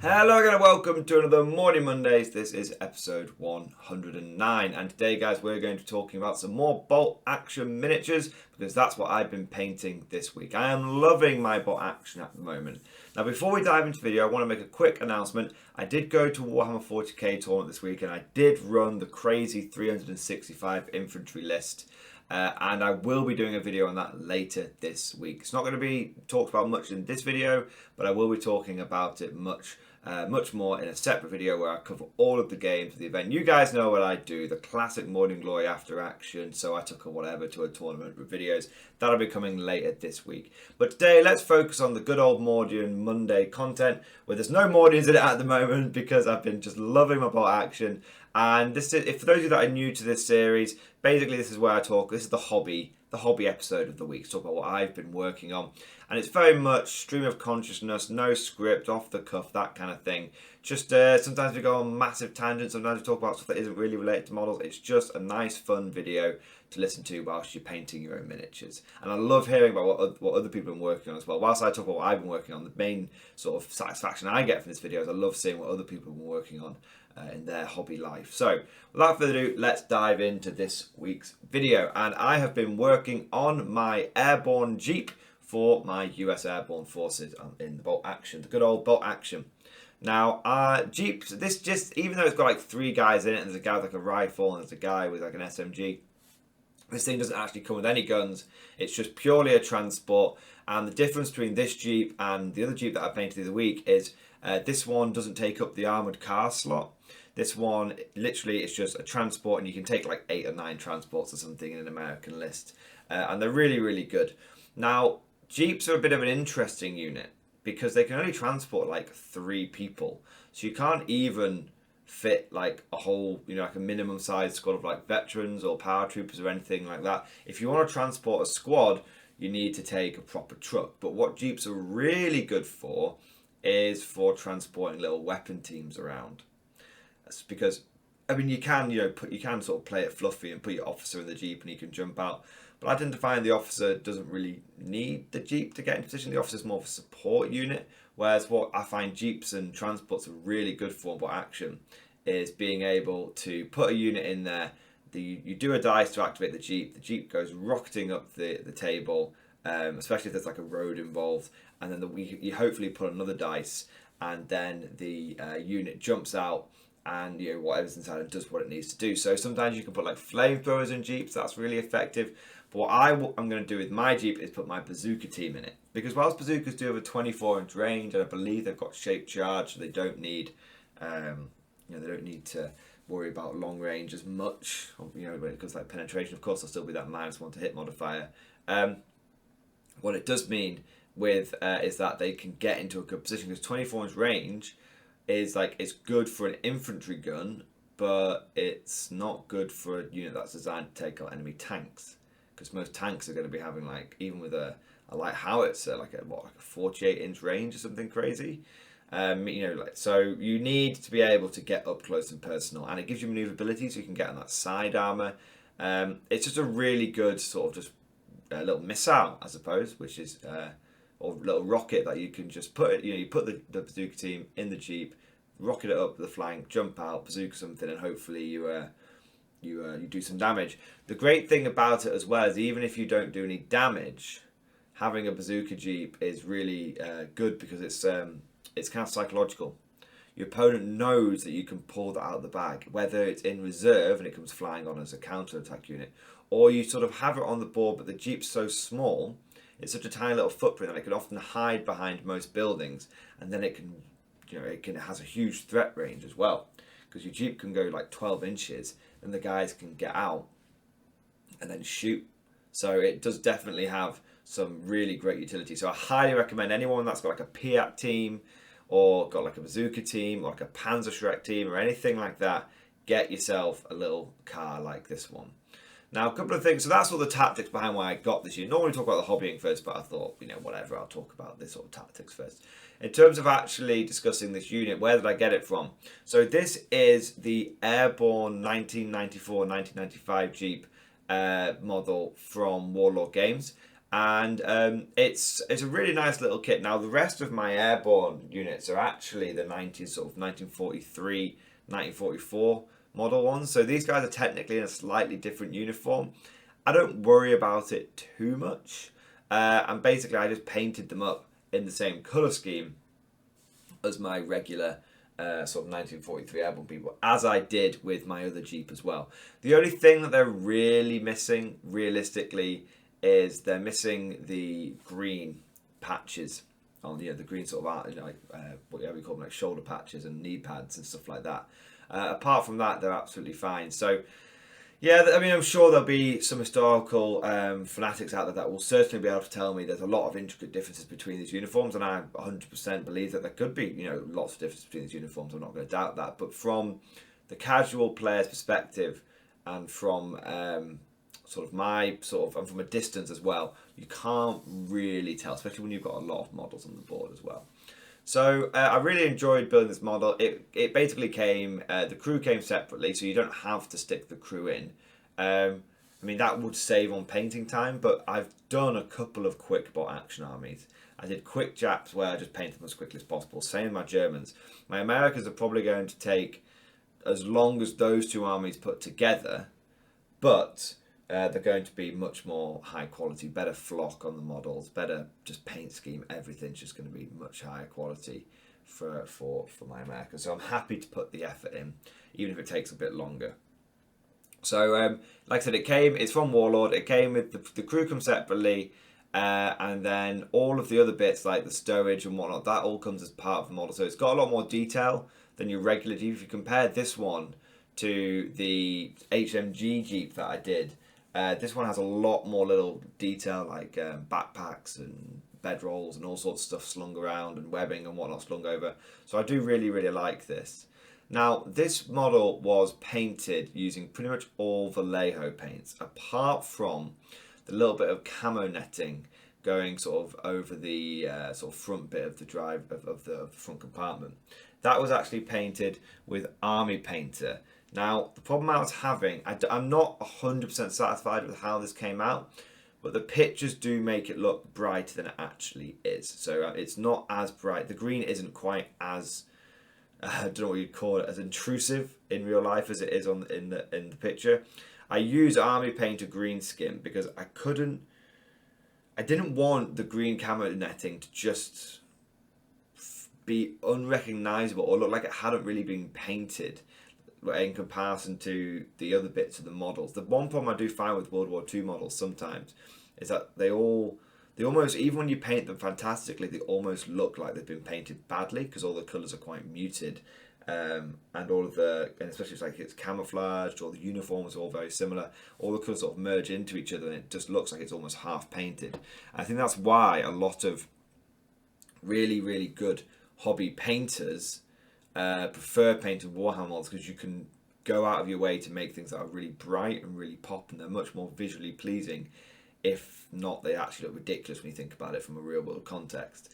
Hello again and welcome to another Morning Mondays. This is episode 109 and today guys we're going to be talking about some more bolt action miniatures because that's what I've been painting this week. I am loving my bolt action at the moment. Now before we dive into the video I want to make a quick announcement. I did go to Warhammer 40k tournament this week and I did run the crazy 365 infantry list. And I will be doing a video on that later this week. It's not going to be talked about much in this video, but I will be talking about it much more in a separate video where I cover all of the games of the event. You guys know what I do, the classic Morning Glory after action, so I took a whatever to a tournament with videos. That'll be coming later this week. But today, let's focus on the good old Mordian Monday content, where there's no Mordians in it at the moment because I've been just loving my bolt action. And this is, if for those of you that are new to this series, basically this is where I talk, this is the hobby episode of the week, to talk about what I've been working on. And it's very much stream of consciousness, no script, off the cuff, that kind of thing. Just sometimes we go on massive tangents, sometimes we talk about stuff that isn't really related to models. It's just a nice fun video to listen to whilst you're painting your own miniatures. And I love hearing about what other people have been working on as well. Whilst I talk about what I've been working on, the main sort of satisfaction I get from this video is I love seeing what other people have been working on in their hobby life. So without further ado, let's dive into this week's video. And I have been working on my airborne Jeep for my US Airborne Forces in the bolt action, the good old bolt action. Now, Jeeps, this just, even though it's got like 3 guys in it, and there's a guy with like a rifle, and there's a guy with like an SMG, this thing doesn't actually come with any guns. It's just purely a transport. And the difference between this Jeep and the other Jeep that I painted the other week is this one doesn't take up the armoured car slot. This one, literally, is just a transport, and you can take like 8 or 9 transports or something in an American list. And they're really, really good. Now, Jeeps are a bit of an interesting unit because they can only transport like 3 people. So you can't even fit like a whole, like a minimum size squad of like veterans or paratroopers or anything like that. If you want to transport a squad, you need to take a proper truck. But what Jeeps are really good for is for transporting little weapon teams around. That's because, I mean, you can, you can sort of play it fluffy and put your officer in the Jeep and he can jump out. But I tend to find the officer doesn't really need the Jeep to get in position. The officer's more of a support unit. Whereas what I find Jeeps and transports are really good for bolt action is being able to put a unit in there. You do a dice to activate the Jeep goes rocketing up the table, especially if there's like a road involved. And then you hopefully put another dice and then the unit jumps out and whatever's inside it does what it needs to do. So sometimes you can put like flamethrowers in Jeeps, that's really effective. But what I'm going to do with my Jeep is put my bazooka team in it. Because whilst bazookas do have a 24-inch range, and I believe they've got shape charge, so they don't need, they don't need to worry about long range as much. When it comes to like penetration, of course, there'll still be that -1 to hit modifier. What it does mean with is that they can get into a good position because 24-inch range is like, it's good for an infantry gun, but it's not good for a unit that's designed to take out enemy tanks. Because most tanks are going to be having like, even with a light howitzer, like a 48-inch range or something crazy. So you need to be able to get up close and personal, and it gives you maneuverability, so you can get on that side armor. It's just a really good sort of just a little missile, I suppose, which is or little rocket that you can just put it. You put the bazooka team in the Jeep, rocket it up the flank, jump out, bazooka something, and hopefully you do some damage. The great thing about it as well is even if you don't do any damage, having a bazooka Jeep is really good because it's kind of psychological. Your opponent knows that you can pull that out of the bag, whether it's in reserve and it comes flying on as a counter-attack unit, or you sort of have it on the board, but the Jeep's so small, it's such a tiny little footprint that it can often hide behind most buildings, and then it has a huge threat range as well, because your Jeep can go like 12 inches, and the guys can get out and then shoot. So it does definitely have some really great utility. So I highly recommend anyone that's got like a Piat team or got like a bazooka team or like a Panzerschreck team or anything like that, get yourself a little car like this one. Now, a couple of things. So that's all the tactics behind why I got this unit. Normally talk about the hobbying first, but I thought, whatever, I'll talk about this sort of tactics first. In terms of actually discussing this unit, where did I get it from? So this is the Airborne 1994-1995 Jeep model from Warlord Games. And it's a really nice little kit. Now the rest of my airborne units are actually the 90s, sort of 1943, 1944 model ones. So these guys are technically in a slightly different uniform. I don't worry about it too much. And basically I just painted them up in the same colour scheme as my regular sort of 1943 airborne people, as I did with my other Jeep as well. The only thing that they're really missing, realistically, is they're missing the green patches on the green sort of what we call them, like shoulder patches and knee pads and stuff like that. Apart from that, they're absolutely fine. So yeah, I mean, I'm sure there'll be some historical fanatics out there that will certainly be able to tell me there's a lot of intricate differences between these uniforms, and I 100% believe that there could be, lots of differences between these uniforms. I'm not going to doubt that. But from the casual player's perspective, and from and from a distance as well, you can't really tell, especially when you've got a lot of models on the board as well. So I really enjoyed building this model. It basically came, the crew came separately, so you don't have to stick the crew in. I mean, that would save on painting time, but I've done a couple of quick bot action armies. I did quick Japs where I just painted them as quickly as possible. Same with my Germans. My Americans are probably going to take as long as those two armies put together, but they're going to be much more high quality, better flock on the models, better just paint scheme. Everything's just going to be much higher quality for my Americans. So I'm happy to put the effort in, even if it takes a bit longer. So like I said, it's from Warlord. It came with the crew come separately, and then all of the other bits like the stowage and whatnot, that all comes as part of the model. So it's got a lot more detail than your regular Jeep. If you compare this one to the HMG Jeep that I did, this one has a lot more little detail, like backpacks and bedrolls and all sorts of stuff slung around, and webbing and whatnot slung over. So I do really, really like this. Now, this model was painted using pretty much all Vallejo paints, apart from the little bit of camo netting going sort of over the sort of front bit of the drive of the front compartment. That was actually painted with Army Painter. Now, the problem I was having, I'm not 100% satisfied with how this came out, but the pictures do make it look brighter than it actually is. So it's not as bright. The green isn't quite as, I don't know what you'd call it, as intrusive in real life as it is in the picture. I use Army Painter green skin because I didn't want the green camo netting to just be unrecognizable or look like it hadn't really been painted in comparison to the other bits of the models. The one problem I do find with World War II models sometimes is that they almost, even when you paint them fantastically, they almost look like they've been painted badly because all the colours are quite muted, and especially if it's camouflaged or the uniforms are all very similar, all the colours sort of merge into each other and it just looks like it's almost half painted. And I think that's why a lot of really, really good hobby painters prefer painted Warhammer models, because you can go out of your way to make things that are really bright and really pop, and they're much more visually pleasing. If not, they actually look ridiculous when you think about it from a real world context.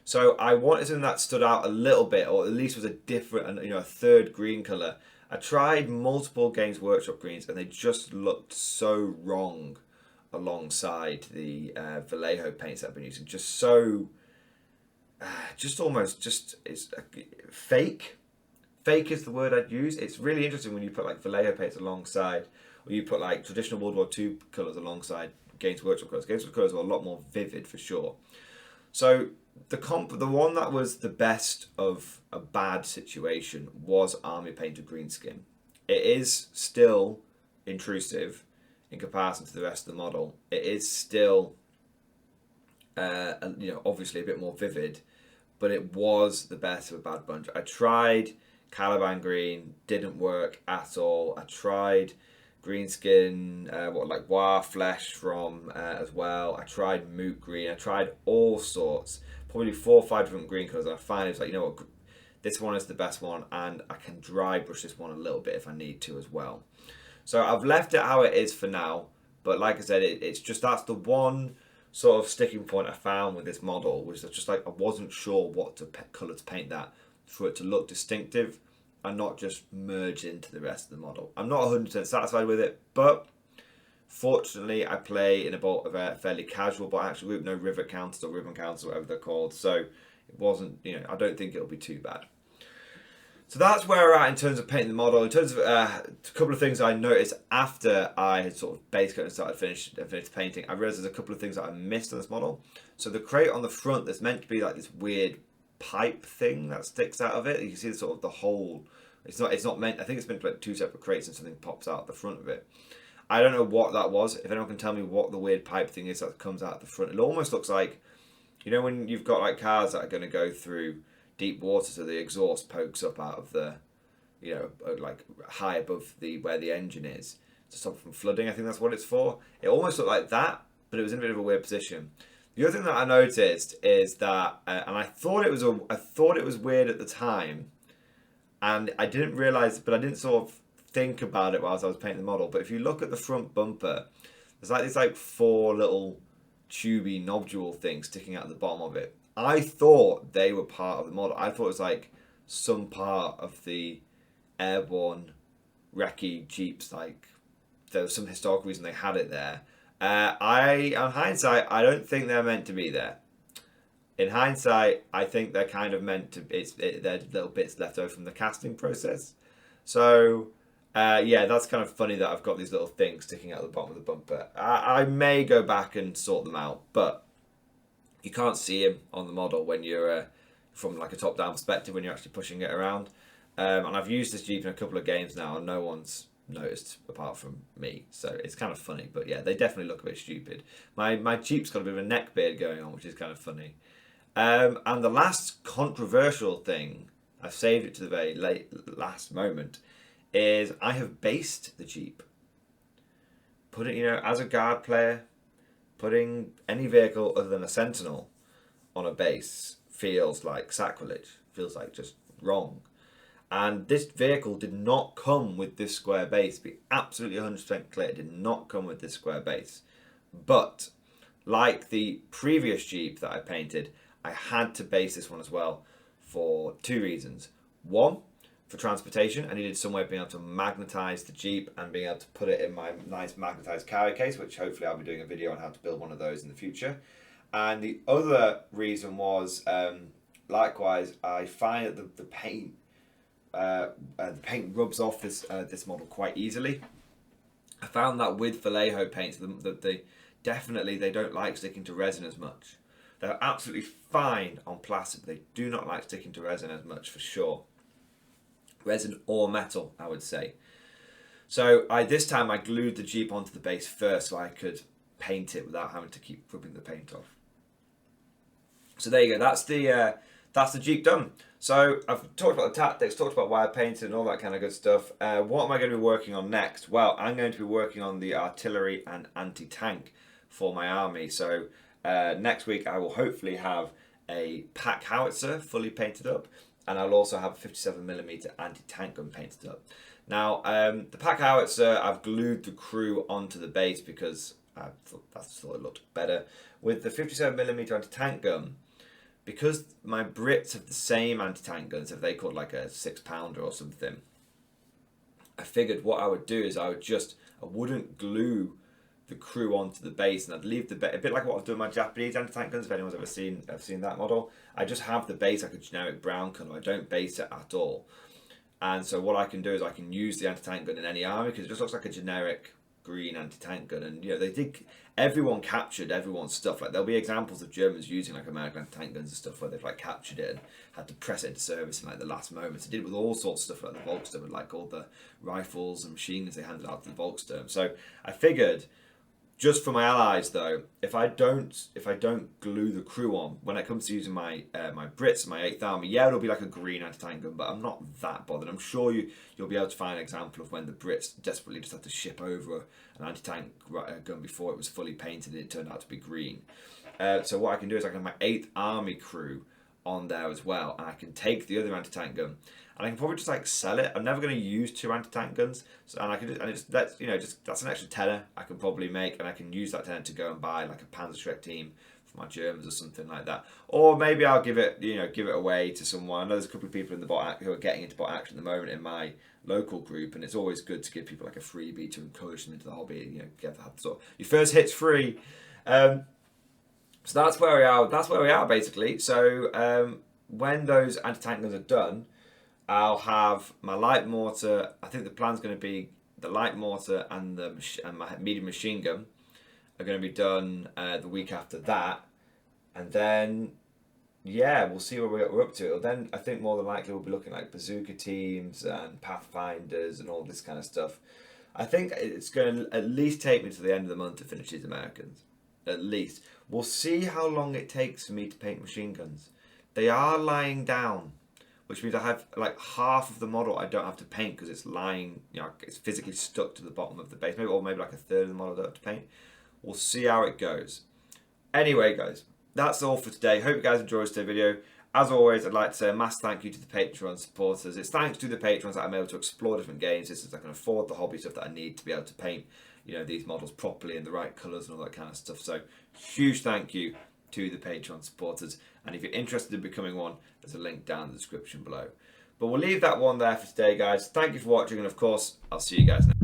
So I wanted something that stood out a little bit, or at least was a different, a third green colour. I tried multiple Games Workshop greens and they just looked so wrong alongside the Vallejo paints that I've been using. Just so, it's fake. Fake is the word I'd use. It's really interesting when you put like Vallejo paints alongside, or you put like traditional World War II colours alongside Games Workshop colours. Games Workshop colours are a lot more vivid for sure. So the one that was the best of a bad situation was Army Painter Greenskin. It is still intrusive in comparison to the rest of the model. It is still, obviously a bit more vivid, but it was the best of a bad bunch. I tried Caliban Green, didn't work at all. I tried Greenskin, War Flesh from as well. I tried Moot Green. I tried all sorts, probably 4 or 5 different green colours. And I finally was like, you know what, this one is the best one, and I can dry brush this one a little bit if I need to as well. So I've left it how it is for now, but like I said, it's just, that's the one sort of sticking point I found with this model, was just like I wasn't sure what colour to paint that for it to look distinctive and not just merge into the rest of the model. I'm not 100% satisfied with it, but Fortunately, I play in a bolt of a fairly casual bolt action group, no rivet counters or ribbon counters, or whatever they're called. So it wasn't, I don't think it'll be too bad. So that's where we're at in terms of painting the model. In terms of a couple of things I noticed after I had sort of base coat and started finished painting, I realized there's a couple of things that I missed on this model. So the crate on the front, there's meant to be like this weird pipe thing that sticks out of it. You can see sort of the hole. It's not meant. I think it's meant to be like two separate crates and something pops out the front of it. I don't know what that was. If anyone can tell me what the weird pipe thing is that comes out the front, it almost looks like, when you've got like cars that are going to go through deep water, so the exhaust pokes up out of the, like high above where the engine is to stop it from flooding. I think that's what it's for. It almost looked like that, but it was in a bit of a weird position. The other thing that I noticed is that, and I thought it was weird at the time, and I didn't realize, but I didn't sort of think about it whilst I was painting the model. But if you look at the front bumper, there's like these like 4 little tubey nodule things sticking out the bottom of it. I thought they were part of the model. I thought it was like some part of the airborne recce Jeeps, like there was some historical reason they had it there. On hindsight, I don't think they're meant to be there. In hindsight, I think they're kind of meant to. They're little bits left over from the casting process. So that's kind of funny that I've got these little things sticking out the bottom of the bumper. I may go back and sort them out, but you can't see him on the model when you're from like a top-down perspective when you're actually pushing it around. And I've used this Jeep in a couple of games now, and no one's noticed apart from me. So it's kind of funny, but yeah, they definitely look a bit stupid. My Jeep's got a bit of a neck beard going on, which is kind of funny. And the last controversial thing, I've saved it to the very last moment, is I have based the Jeep. Putting, as a guard player, putting any vehicle other than a Sentinel on a base feels like sacrilege, feels like just wrong. And this vehicle did not come with this square base. Be absolutely 100% clear, it did not come with this square base. But like the previous Jeep that I painted, I had to base this one as well for 2 reasons. One, for transportation, I needed some way of being able to magnetize the Jeep and being able to put it in my nice magnetized carry case, which hopefully I'll be doing a video on how to build one of those in the future. And the other reason was, likewise, I find that the paint rubs off this model quite easily. I found that with Vallejo paints, that they don't like sticking to resin as much. They're absolutely fine on plastic, but they do not like sticking to resin as much, for sure. Resin or metal, I would say. So this time I glued the Jeep onto the base first so I could paint it without having to keep rubbing the paint off. So there you go, that's the Jeep done. So I've talked about the tactics, talked about why I painted and all that kind of good stuff. What am I going to be working on next? Well, I'm going to be working on the artillery and anti-tank for my army. So next week I will hopefully have a pack howitzer fully painted up, and I'll also have a 57mm anti-tank gun painted up. Now, the pack howitzer, I've glued the crew onto the base because I thought it looked better. With the 57mm anti-tank gun, because my Brits have the same anti-tank guns, if they called like a 6-pounder or something, I figured what I would do is I wouldn't glue the crew onto the base, and I'd leave the base, a bit like what I've done with my Japanese anti-tank guns, if anyone's ever seen that model. I just have the base like a generic brown colour, I don't base it at all. And so what I can do is I can use the anti-tank gun in any army, because it just looks like a generic green anti-tank gun. And everyone captured everyone's stuff. Like there'll be examples of Germans using like American anti-tank guns and stuff where they've like captured it and had to press it into service in like the last moments. They did it with all sorts of stuff like the Volkssturm, and like all the rifles and machine guns they handed out to the Volkssturm. So I figured, just for my allies though, if I don't glue the crew on, when it comes to using my my Brits, my 8th Army, yeah, it'll be like a green anti-tank gun, but I'm not that bothered. I'm sure you'll be able to find an example of when the Brits desperately just had to ship over an anti-tank gun before it was fully painted and it turned out to be green. So what I can do is I can have my 8th Army crew on there as well, and I can take the other anti-tank gun and I can probably just like sell it. I'm never going to use 2 anti-tank guns, so, and I can that's an extra tenner I can probably make, and I can use that tenner to go and buy like a Panzerschreck team for my Germans or something like that. Or maybe I'll give it away to someone. I know there's a couple of people in the bot who are getting into bot action at the moment in my local group, and it's always good to give people like a freebie to encourage them into the hobby and get that sort of, your first hit's free. So that's where we are. That's where we are basically. So when those anti-tank guns are done, I'll have my light mortar. I think the plan's going to be the light mortar and my medium machine gun are going to be done the week after that, and then we'll see where we're up to. Then I think more than likely we'll be looking like bazooka teams and pathfinders and all this kind of stuff. I think it's going to at least take me to the end of the month to finish these Americans. At least. We'll see how long it takes for me to paint machine guns. They are lying down, which means I have like half of the model I don't have to paint because it's lying, it's physically stuck to the bottom of the base. Maybe like a third of the model I don't have to paint. We'll see how it goes. Anyway, guys, that's all for today. Hope you guys enjoyed today's video. As always, I'd like to say a massive thank you to the Patreon supporters. It's thanks to the patrons that I'm able to explore different games. This is I can afford the hobby stuff that I need to be able to paint, these models properly in the right colours and all that kind of stuff. So, huge thank you to the Patreon supporters. And if you're interested in becoming one, there's a link down in the description below. But we'll leave that one there for today, guys. Thank you for watching, and of course, I'll see you guys next time.